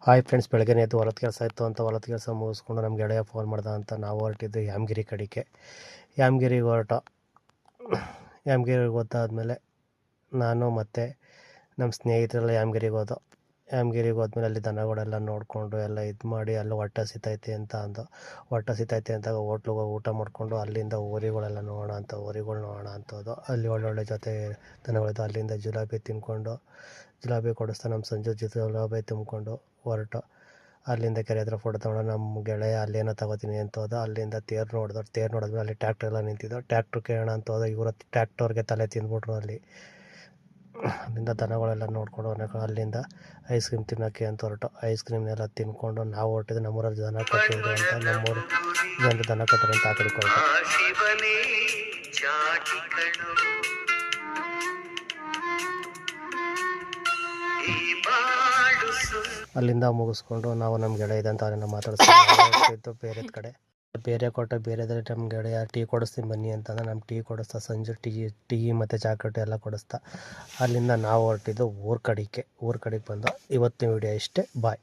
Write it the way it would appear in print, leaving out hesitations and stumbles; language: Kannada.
ಹಾಯ್ ಫ್ರೆಂಡ್ಸ್, ಬೆಳಗ್ಗೆ ಎದ್ದು ಹೊಲದ ಕೆಲಸ ಇತ್ತು ಅಂತ ಹೊಲದ ಕೆಲಸ ಮುಗಿಸ್ಕೊಂಡು ನಮ್ಮ ಗೆಳೆಯ ಫೋನ್ ಮಾಡ್ದ ಅಂತ ನಾವು ಹೊರಟಿದ್ದು ಯಾಮಗಿರಿ ಕಡೆಗೆ. ಯಾಮಗಿರಿಗೆ ಹೋದಾದ್ಮೇಲೆ ನಾನು ಮತ್ತು ನಮ್ಮ ಸ್ನೇಹಿತರೆಲ್ಲ ಯಾಮಗಿರಿಗೆ ಹೋದ್ಮೇಲೆ ಅಲ್ಲಿ ದನಗಳೆಲ್ಲ ನೋಡಿಕೊಂಡು ಎಲ್ಲ ಇದು ಮಾಡಿ ಅಲ್ಲಿ ಹೊಟ್ಟೆ ಹಸಿತೈತೆ ಅಂತ ಹೋಟ್ಲಿಗೆ ಹೋಗಿ ಊಟ ಮಾಡಿಕೊಂಡು ಅಲ್ಲಿಂದ ಹೋರಿಗಳೆಲ್ಲ ನೋಡೋಣ ಅಂತದ್ದು. ಅಲ್ಲಿ ಒಳ್ಳೊಳ್ಳೆ ಜೊತೆ ದನಗಳಿದ್ದು ಅಲ್ಲಿಂದ ಜಿಲಾಬಿ ಕೊಡಿಸ್ತಾ ನಮ್ಮ ಸಂಜೆ ಜಿಲಾಬಿ ತುಂಬಿಕೊಂಡು ಹೊರಟು ಅಲ್ಲಿಂದ ಕೆರೆ ಹತ್ರ ಫೋಟೋ ತೊಗೊಂಡು ನಮ್ಮ ಗೆಳೆಯ ಅಲ್ಲೇನೋ ತಗೋತೀನಿ ಅಂತ ಹೋದ. ಅಲ್ಲಿಂದ ತೇರು ನೋಡಿದ್ಮೇಲೆ ಅಲ್ಲಿ ಟ್ಯಾಕ್ಟ್ರ್ ಎಲ್ಲ ನಿಂತಿದ್ದು. ಟ್ಯಾಕ್ಟ್ರ್ ಕೇಳೋಣ ಅಂತ ಹೋದ. ಇವರು ಟ್ಯಾಕ್ಟರ್ಗೆ ತಲೆ ತಿಂದ್ಬಿಟ್ರು. ಅಲ್ಲಿಂದ ದನಗಳೆಲ್ಲ ನೋಡ್ಕೊಂಡು ಅಲ್ಲಿಂದ ಐಸ್ ಕ್ರೀಮ್ ತಿನ್ನೋಕ್ಕೆ ಅಂತ ಹೊರಟು. ಐಸ್ ಕ್ರೀಮ್ನೆಲ್ಲ ತಿನ್ಕೊಂಡು ನಾವು ಹೊರಟಿದ್ದು ನಮ್ಮೂರಲ್ಲಿ ದನ ಕಟ್ಟಿದ್ರು ಅಂತ, ನಮ್ಮೂರು ಜನರು ದನ ಕಟ್ಟರು ಅಂತ ಆ ಕಡೆ ಹೊರಟು. ಅಲ್ಲಿಂದ ಮುಗಿಸ್ಕೊಂಡು ನಾವು ನಮ್ಮ ಗೆಳೆಯ ಇದ್ದಂತ ಅವರೆಲ್ಲ ಮಾತಾಡಿಸ್ಕೊಂಡು ಬೇರೆದಲ್ಲಿ ನಮ್ಮ ಗೆಳೆಯ ಟೀ ಕೊಡಿಸ್ತೀನಿ ಬನ್ನಿ ಅಂತಂದ್ರೆ ನಮ್ಮ ಟೀ ಕೊಡಿಸ್ತಾ, ಸಂಜೆ ಟೀ ಮತ್ತು ಚಾಕ್ಲೇಟ್ ಎಲ್ಲ ಕೊಡಿಸ್ತಾ ಅಲ್ಲಿಂದ ನಾವು ಹೊರಟಿದ್ದು ಊರ ಕಡೆಗೆ ಬಂದು ಇವತ್ತಿನ ವಿಡಿಯೋ ಇಷ್ಟೇ. ಬಾಯ್.